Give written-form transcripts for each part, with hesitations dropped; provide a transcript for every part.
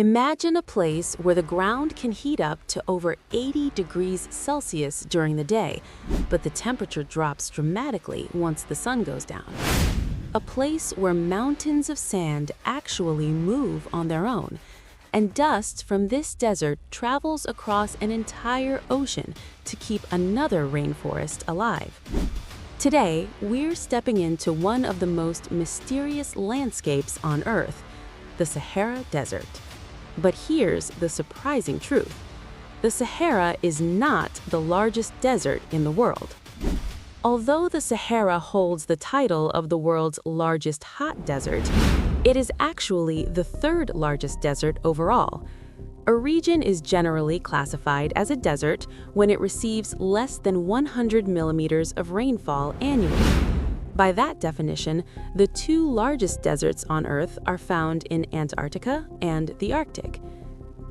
Imagine a place where the ground can heat up to over 80 degrees Celsius during the day, but the temperature drops dramatically once the sun goes down. A place where mountains of sand actually move on their own, and dust from this desert travels across an entire ocean to keep another rainforest alive. Today, we're stepping into one of the most mysterious landscapes on Earth, the Sahara Desert. But here's the surprising truth. The Sahara is not the largest desert in the world. Although the Sahara holds the title of the world's largest hot desert, it is actually the third largest desert overall. A region is generally classified as a desert when it receives less than 100 millimeters of rainfall annually. By that definition, the two largest deserts on Earth are found in Antarctica and the Arctic.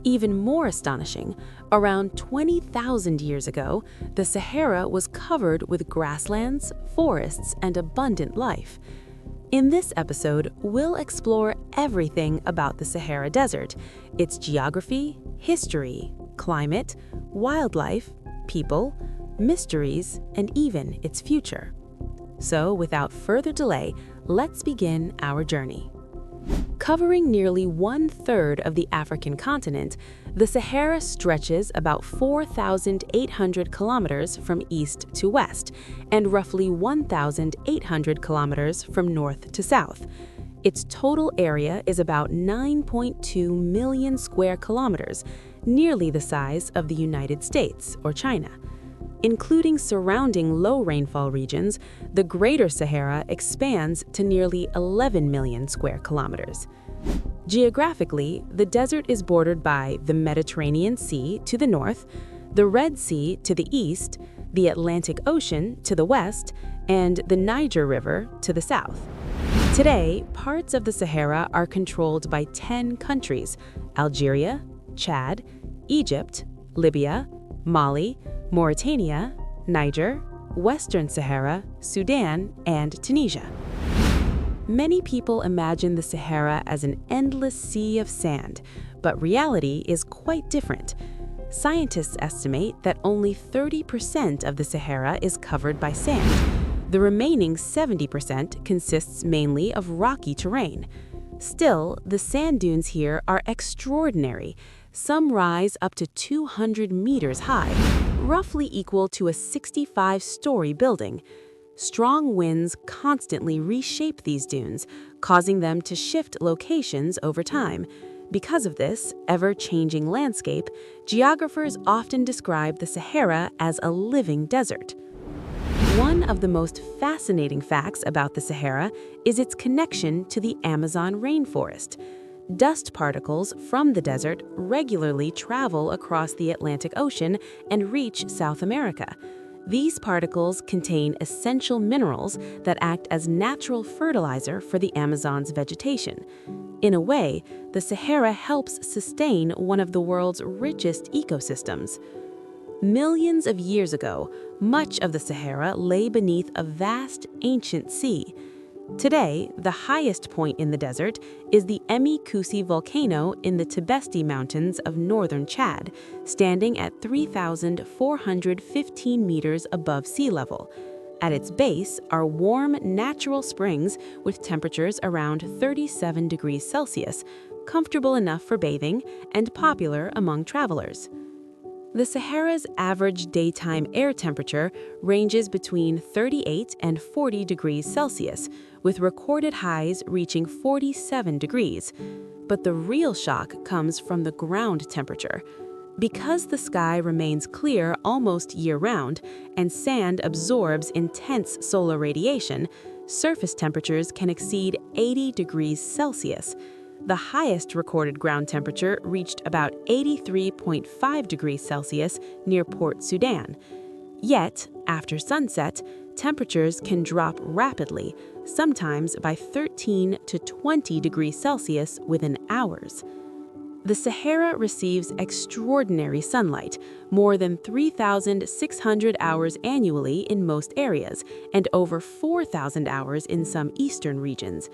Even more astonishing, around 20,000 years ago, the Sahara was covered with grasslands, forests, and abundant life. In this episode, we'll explore everything about the Sahara Desert, its geography, history, climate, wildlife, people, mysteries, and even its future. So, without further delay, let's begin our journey. Covering nearly 1/3 of the African continent, the Sahara stretches about 4,800 kilometers from east to west and roughly 1,800 kilometers from north to south. Its total area is about 9.2 million square kilometers, nearly the size of the United States or China. Including surrounding low rainfall regions, the Greater Sahara expands to nearly 11 million square kilometers. Geographically, the desert is bordered by the Mediterranean Sea to the north, the Red Sea to the east, the Atlantic Ocean to the west, and the Niger River to the south. Today, parts of the Sahara are controlled by 10 countries: Algeria, Chad, Egypt, Libya, Mali, Mauritania, Niger, Western Sahara, Sudan, and Tunisia. Many people imagine the Sahara as an endless sea of sand, but reality is quite different. Scientists estimate that only 30% of the Sahara is covered by sand. The remaining 70% consists mainly of rocky terrain. Still, the sand dunes here are extraordinary. Some rise up to 200 meters high, roughly equal to a 65-story building. Strong winds constantly reshape these dunes, causing them to shift locations over time. Because of this ever-changing landscape, geographers often describe the Sahara as a living desert. One of the most fascinating facts about the Sahara is its connection to the Amazon rainforest. Dust particles from the desert regularly travel across the Atlantic Ocean and reach South America. These particles contain essential minerals that act as natural fertilizer for the Amazon's vegetation. In a way, the Sahara helps sustain one of the world's richest ecosystems. Millions of years ago, much of the Sahara lay beneath a vast, ancient sea. Today, the highest point in the desert is the Emi Koussi volcano in the Tibesti Mountains of northern Chad, standing at 3,415 meters above sea level. At its base are warm, natural springs with temperatures around 37 degrees Celsius, comfortable enough for bathing and popular among travelers. The Sahara's average daytime air temperature ranges between 38 and 40 degrees Celsius, with recorded highs reaching 47 degrees. But the real shock comes from the ground temperature. Because the sky remains clear almost year-round and sand absorbs intense solar radiation, surface temperatures can exceed 80 degrees Celsius. The highest recorded ground temperature reached about 83.5 degrees Celsius near Port Sudan. Yet, after sunset, temperatures can drop rapidly, sometimes by 13 to 20 degrees Celsius within hours. The Sahara receives extraordinary sunlight, more than 3,600 hours annually in most areas, and over 4,000 hours in some eastern regions.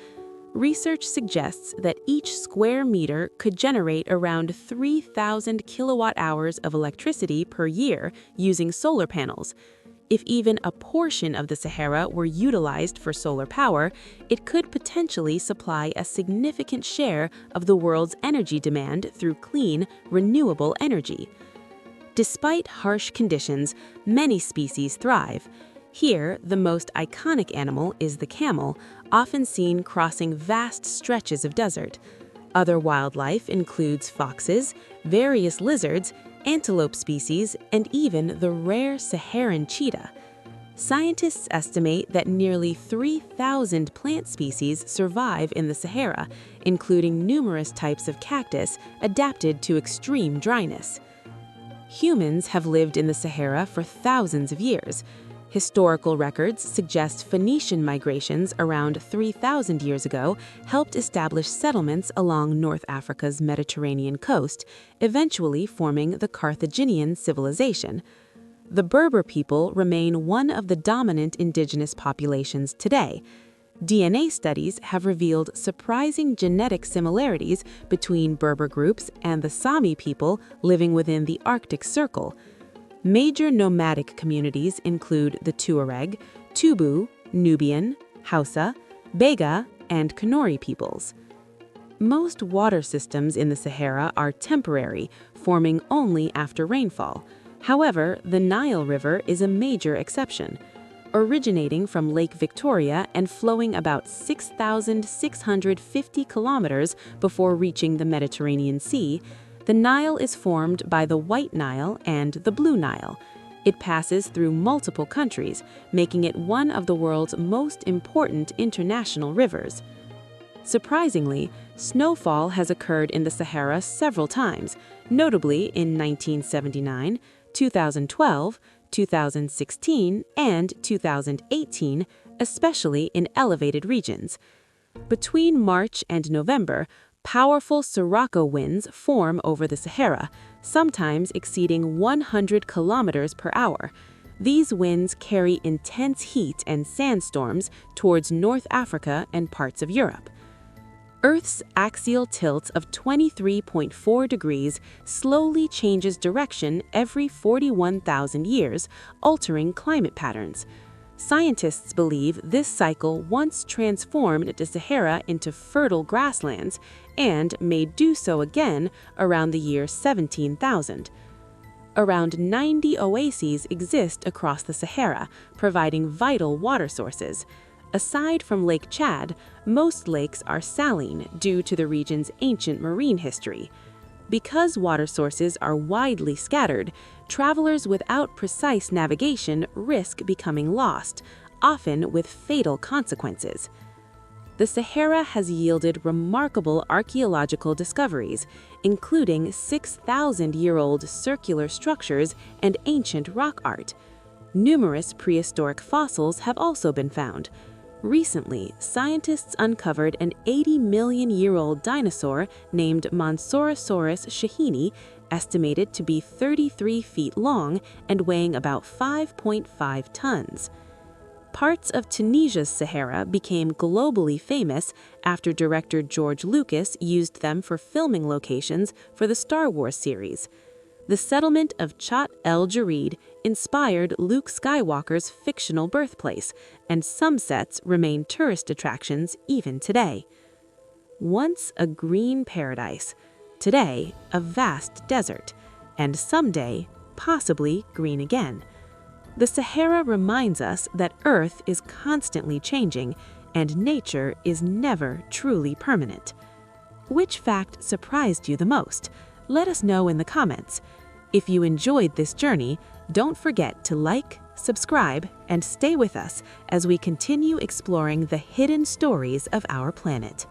Research suggests that each square meter could generate around 3,000 kilowatt-hours of electricity per year using solar panels. If even a portion of the Sahara were utilized for solar power, it could potentially supply a significant share of the world's energy demand through clean, renewable energy. Despite harsh conditions, many species thrive. Here, the most iconic animal is the camel, often seen crossing vast stretches of desert. Other wildlife includes foxes, various lizards, antelope species, and even the rare Saharan cheetah. Scientists estimate that nearly 3,000 plant species survive in the Sahara, including numerous types of cactus adapted to extreme dryness. Humans have lived in the Sahara for thousands of years. Historical records suggest Phoenician migrations around 3,000 years ago helped establish settlements along North Africa's Mediterranean coast, eventually forming the Carthaginian civilization. The Berber people remain one of the dominant indigenous populations today. DNA studies have revealed surprising genetic similarities between Berber groups and the Sami people living within the Arctic Circle. Major nomadic communities include the Tuareg, Tubu, Nubian, Hausa, Bega, and Kanuri peoples. Most water systems in the Sahara are temporary, forming only after rainfall. However, the Nile River is a major exception. Originating from Lake Victoria and flowing about 6,650 kilometers before reaching the Mediterranean Sea, the Nile is formed by the White Nile and the Blue Nile. It passes through multiple countries, making it one of the world's most important international rivers. Surprisingly, snowfall has occurred in the Sahara several times, notably in 1979, 2012, 2016, and 2018, especially in elevated regions. Between March and November, powerful sirocco winds form over the Sahara, sometimes exceeding 100 kilometers per hour. These winds carry intense heat and sandstorms towards North Africa and parts of Europe. Earth's axial tilt of 23.4 degrees slowly changes direction every 41,000 years, altering climate patterns. Scientists believe this cycle once transformed the Sahara into fertile grasslands and may do so again around the year 17,000. Around 90 oases exist across the Sahara, providing vital water sources. Aside from Lake Chad, most lakes are saline due to the region's ancient marine history. Because water sources are widely scattered, travelers without precise navigation risk becoming lost, often with fatal consequences. The Sahara has yielded remarkable archaeological discoveries, including 6,000-year-old circular structures and ancient rock art. Numerous prehistoric fossils have also been found. Recently, scientists uncovered an 80-million-year-old dinosaur named Monsorosaurus shahini, estimated to be 33 feet long and weighing about 5.5 tons. Parts of Tunisia's Sahara became globally famous after director George Lucas used them for filming locations for the Star Wars series. The settlement of Chat El Jarid inspired Luke Skywalker's fictional birthplace, and some sets remain tourist attractions even today. Once a green paradise, today a vast desert, and someday possibly green again. The Sahara reminds us that Earth is constantly changing and nature is never truly permanent. Which fact surprised you the most? Let us know in the comments. If you enjoyed this journey, don't forget to like, subscribe, and stay with us as we continue exploring the hidden stories of our planet.